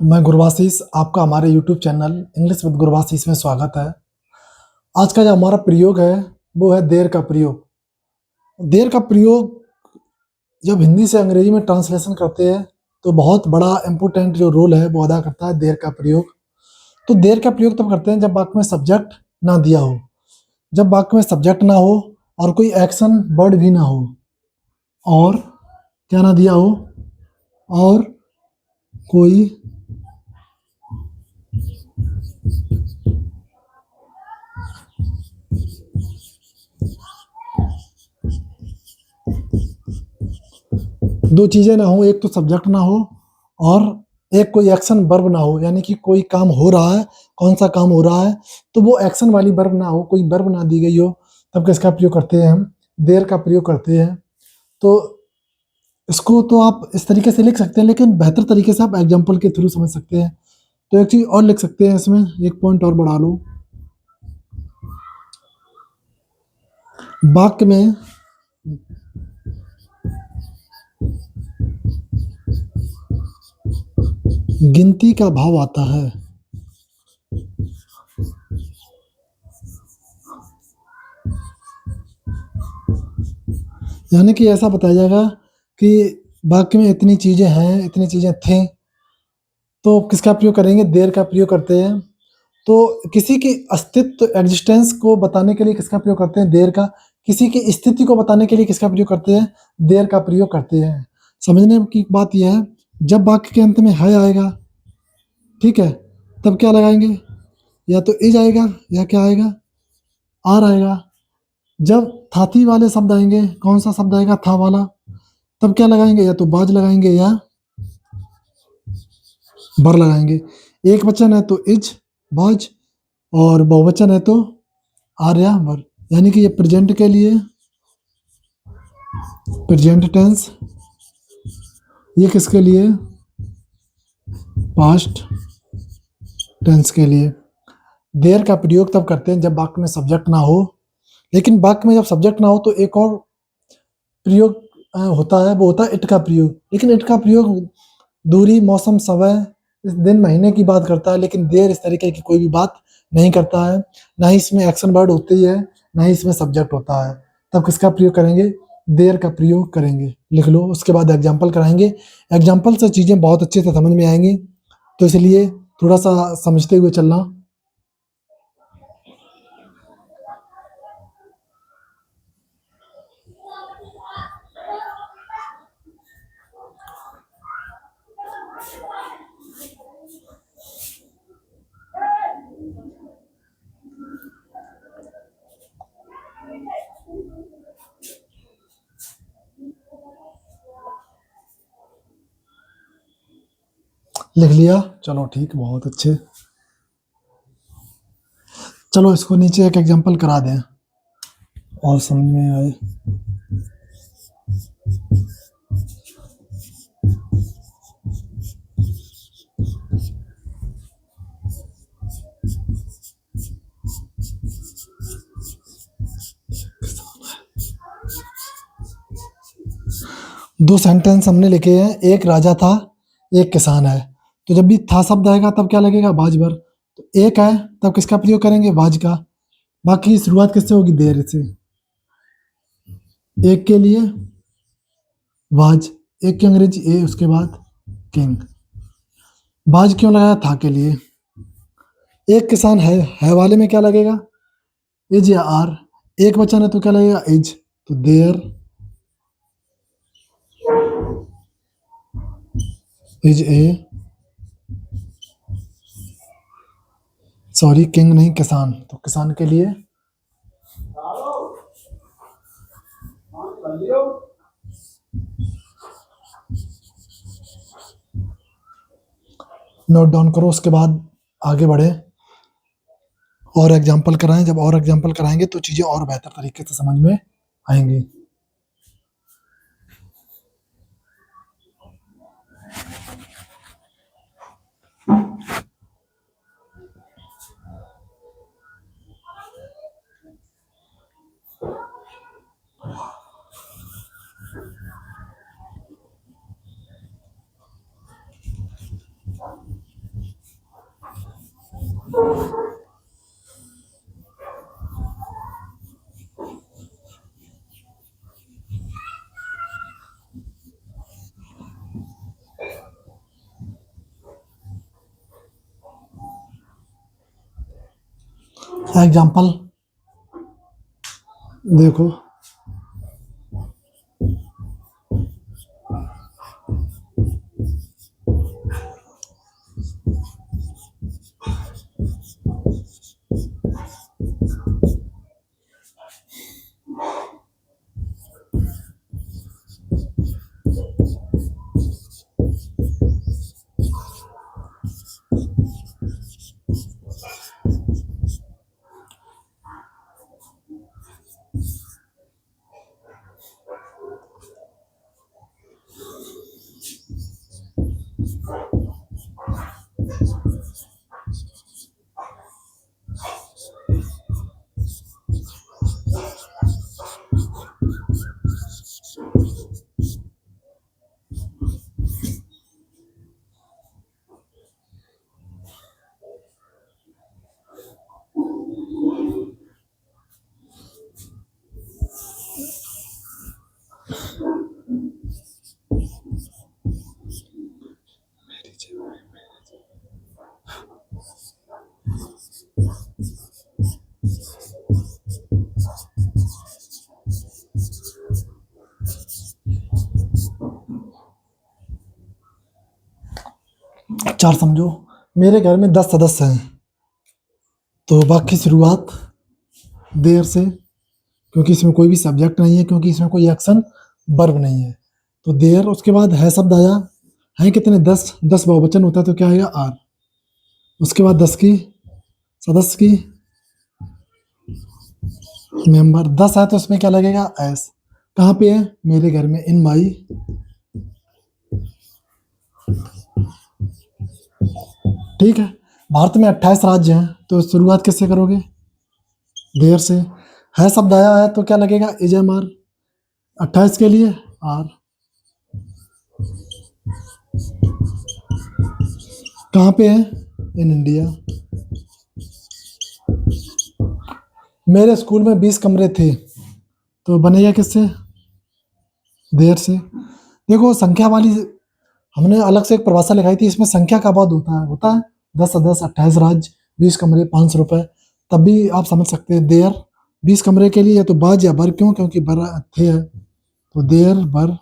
मैं गुरवाशीष, आपका हमारे यूट्यूब चैनल इंग्लिश विद गुरवाशीष में स्वागत है। आज का जो हमारा प्रयोग है वो है देर का प्रयोग। देर का प्रयोग जब हिंदी से अंग्रेजी में ट्रांसलेशन करते हैं तो बहुत बड़ा इम्पोर्टेंट जो रोल है वो अदा करता है देर का प्रयोग। तो देर का प्रयोग तब करते हैं जब वाक्य में सब्जेक्ट ना दिया हो, जब वाक्य में सब्जेक्ट ना हो और कोई एक्शन वर्ड भी ना हो, और क्या ना दिया हो, और कोई दो चीज़ें ना हो, एक तो सब्जेक्ट ना हो और एक कोई एक्शन वर्ब ना हो, यानी कि कोई काम हो रहा है, कौन सा काम हो रहा है, तो वो एक्शन वाली वर्ब ना हो, कोई वर्ब ना दी गई हो, तब किसका प्रयोग करते हैं हम? देर का प्रयोग करते हैं। तो इसको तो आप इस तरीके से लिख सकते हैं, लेकिन बेहतर तरीके से आप एग्जाम्पल के थ्रू समझ सकते हैं। तो एक चीज़ और लिख सकते हैं, इसमें एक पॉइंट और बढ़ा लो। वाक्य में गिनती का भाव आता है। यानी कि ऐसा बताया जाएगा कि वाक्य में इतनी चीज़ें हैं, इतनी चीज़ें थीं, तो किसका प्रयोग करेंगे? देर का प्रयोग करते हैं। तो किसी की अस्तित्व, एग्जिस्टेंस को बताने के लिए किसका प्रयोग करते हैं? देर का। किसी की स्थिति को बताने के लिए किसका प्रयोग करते हैं? देर का प्रयोग करते हैं। समझने की बात यह है, जब वाक्य के अंत में है आएगा, ठीक है, तब क्या लगाएंगे? या तो इज आएगा या क्या आएगा? आर आएगा। जब थाती वाले शब्द आएंगे, कौन सा शब्द आएगा? था वाला, तब क्या लगाएंगे? या तो बाज लगाएंगे या बर लगाएंगे। एक वचन है तो इज, बाज, और बहुवचन है तो आर या बर। यानी कि ये प्रेजेंट के लिए प्रेजेंट टेंस, ये किसके लिए? पास्ट टेंस के लिए। देर का प्रयोग तब करते हैं जब वाक्य में सब्जेक्ट ना हो, लेकिन वाक्य में जब सब्जेक्ट ना हो तो एक और प्रयोग होता है, वो होता है इट का प्रयोग। लेकिन इट का प्रयोग दूरी, मौसम, समय, इस दिन महीने की बात करता है, लेकिन देर इस तरीके की कोई भी बात नहीं करता है। ना ही इसमें एक्शन वर्ड होती है, ना ही इसमें सब्जेक्ट होता है। तब किसका प्रयोग करेंगे? देर का प्रयोग करेंगे। लिख लो, उसके बाद एग्जाम्पल कराएंगे। एग्जाम्पल से चीज़ें बहुत अच्छे से समझ में आएंगी, तो इसलिए थोड़ा सा समझते हुए चलना। लिख लिया? चलो ठीक, बहुत अच्छे। चलो इसको नीचे एक एग्जाम्पल करा दें और समझ में आए। दो सेंटेंस हमने लिखे हैं, एक राजा था, एक किसान है। तो जब भी था शब्द आएगा तब क्या लगेगा? बाज बर। तो एक है तब किसका प्रयोग करेंगे? बाज का। बाकी शुरुआत किससे होगी? देर से। एक के लिए बाज, एक की अंग्रेजी ए, उसके बाद किंग। बाज क्यों लगाया? था के लिए। एक किसान है वाले में क्या लगेगा? इज या आर। एक वचन है तो क्या लगेगा? इज। तो there is a, sorry king नहीं, किसान। तो किसान के लिए नोट डाउन करो, उसके बाद आगे बढ़े और एग्जाम्पल कराएं। जब और एग्जाम्पल कराएंगे तो चीज़ें और बेहतर तरीके से समझ में आएंगी। एग्जाम्पल देखो। 4 समझो। मेरे घर में 10 सदस्य हैं, तो वाक्य की शुरुआत देर से, क्योंकि इसमें कोई भी सब्जेक्ट नहीं है, क्योंकि इसमें कोई एक्शन वर्ब नहीं है, तो देर। उसके बाद है शब्द आया, है कितने? 10, 10 बहुवचन होता है तो क्या आएगा? आर। उसके बाद 10 की, सदस्य की, मेंबर 10 है तो इसमें क्या लगेगा? एस। कहाँ पे है? मेरे घर में, इन माई। ठीक है। भारत में 28 राज्य हैं, तो शुरुआत किससे करोगे? देर से। है शब्द आया है तो क्या लगेगा? Is M R. 28 के लिए आर। कहाँ पे है? In India. मेरे स्कूल में 20 कमरे थे, तो बनेगा किससे? देर से। देखो संख्या वाली, हमने अलग से एक परिभाषा लिखाई थी, इसमें संख्या का बाद होता है 10 सदस्य, 28 राज्य, 20 कमरे, 500 रुपए। तब भी आप समझ सकते हैं देयर 20 कमरे के लिए, या तो बाज या बर। क्यों? क्योंकि बर थे है, तो देयर बर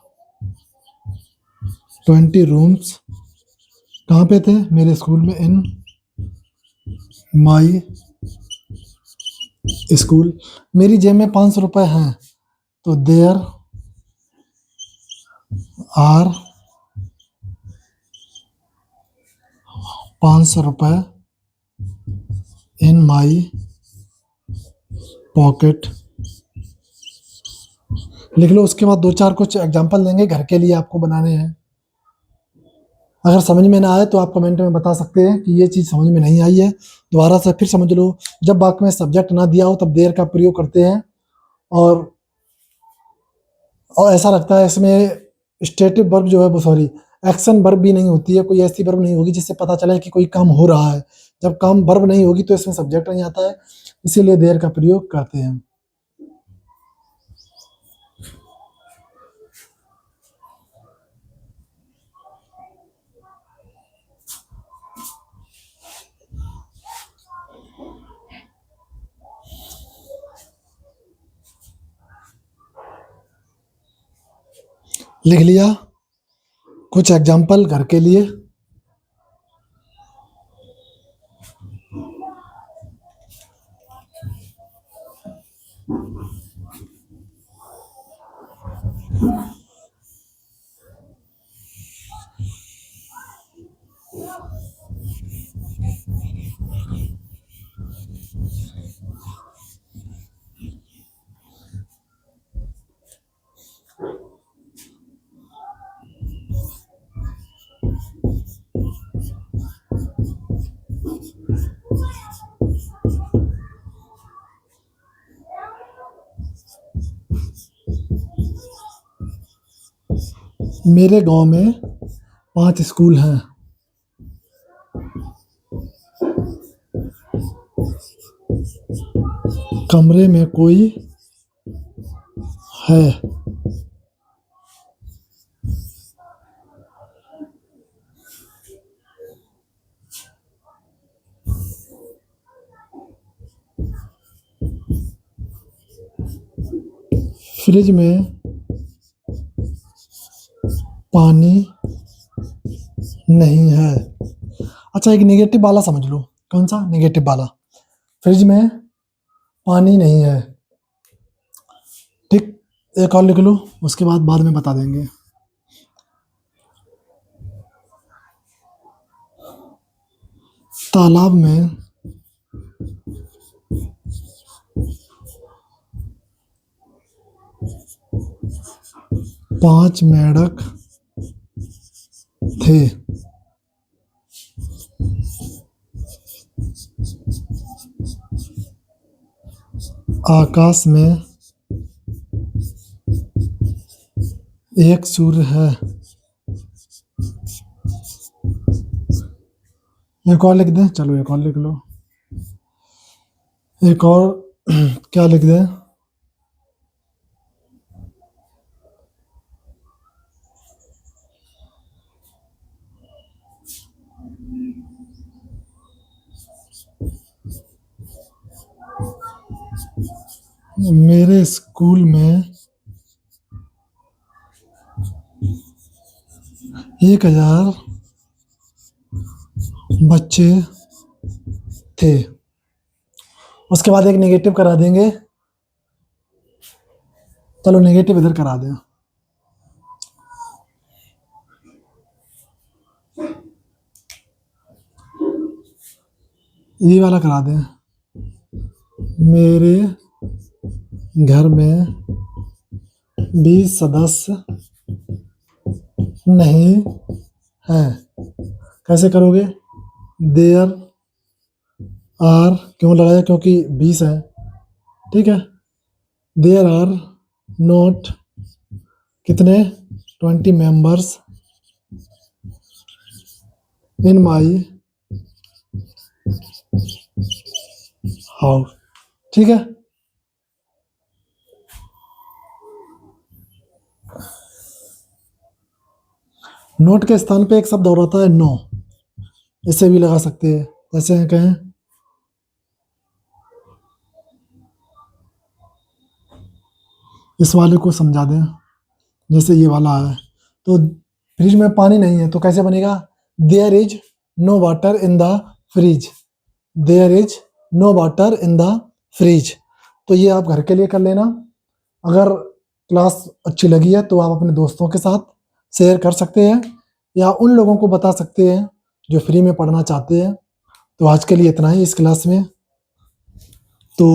20 रूम्स। कहाँ पे थे? मेरे स्कूल में, इन माई स्कूल। मेरी जेब में 500 रुपए हैं, तो देयर आर 500 रुपए इन माई पॉकेट। लिख लो। उसके बाद 2-4 कुछ एग्जांपल देंगे, घर के लिए आपको बनाने हैं। अगर समझ में ना आए तो आप कमेंट में बता सकते हैं कि ये चीज़ समझ में नहीं आई है, दोबारा से फिर समझ लो। जब वाक्य में सब्जेक्ट ना दिया हो तब देयर का प्रयोग करते हैं, और ऐसा लगता है इसमें स्टेटिव वर्ब जो है वो, सॉरी, एक्शन वर्ब भी नहीं होती है, कोई ऐसी वर्ब नहीं होगी जिससे पता चले कि कोई काम हो रहा है। जब काम वर्ब नहीं होगी तो इसमें सब्जेक्ट नहीं आता है, इसीलिए देयर का प्रयोग करते हैं। लिख लिया कुछ एग्जाम्पल घर के लिए। मेरे गांव में 5 स्कूल हैं। कमरे में कोई है। फ्रिज में पानी नहीं है। अच्छा, एक नेगेटिव वाला समझ लो। कौन सा? नेगेटिव वाला। फ्रिज में पानी नहीं है, ठीक। एक और लिख लो, उसके बाद में बता देंगे। तालाब में पांच मेंढक थे। आकाश में एक सूर्य है। एक और लिख दें? चलो एक और लिख लो। एक और क्या लिख दें? मेरे स्कूल में 1000 बच्चे थे। उसके बाद एक नेगेटिव करा देंगे। चलो नेगेटिव इधर करा दें। ये वाला करा दें। मेरे घर में 20 सदस्य नहीं है। कैसे करोगे? देयर आर क्यों लगाया? क्योंकि 20 है, ठीक है। देयर आर नॉट कितने? 20 मेंबर्स इन माई हाउस, ठीक है। नोट के स्थान पे एक शब्द और होता है नो, इसे भी लगा सकते हैं। ऐसे हैं कहें, इस वाले को समझा दें, जैसे ये वाला है। तो फ्रिज में पानी नहीं है तो कैसे बनेगा? There is no water in the fridge. There is no water in the fridge. तो ये आप घर के लिए कर लेना। अगर क्लास अच्छी लगी है तो आप अपने दोस्तों के साथ शेयर कर सकते हैं या उन लोगों को बता सकते हैं जो फ्री में पढ़ना चाहते हैं। तो आज के लिए इतना ही इस क्लास में। तो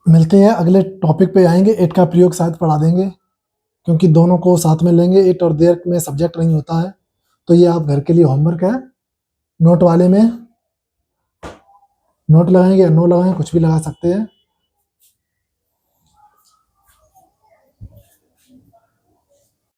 मिलते हैं, अगले टॉपिक पे आएंगे। इट का प्रयोग शायद पढ़ा देंगे, क्योंकि दोनों को साथ में लेंगे। इट और देयर में सब्जेक्ट नहीं होता है। तो ये आप घर के लिए होमवर्क है। नोट वाले में नोट लगाएंगे या नो लगाएंगे, कुछ भी लगा सकते हैं।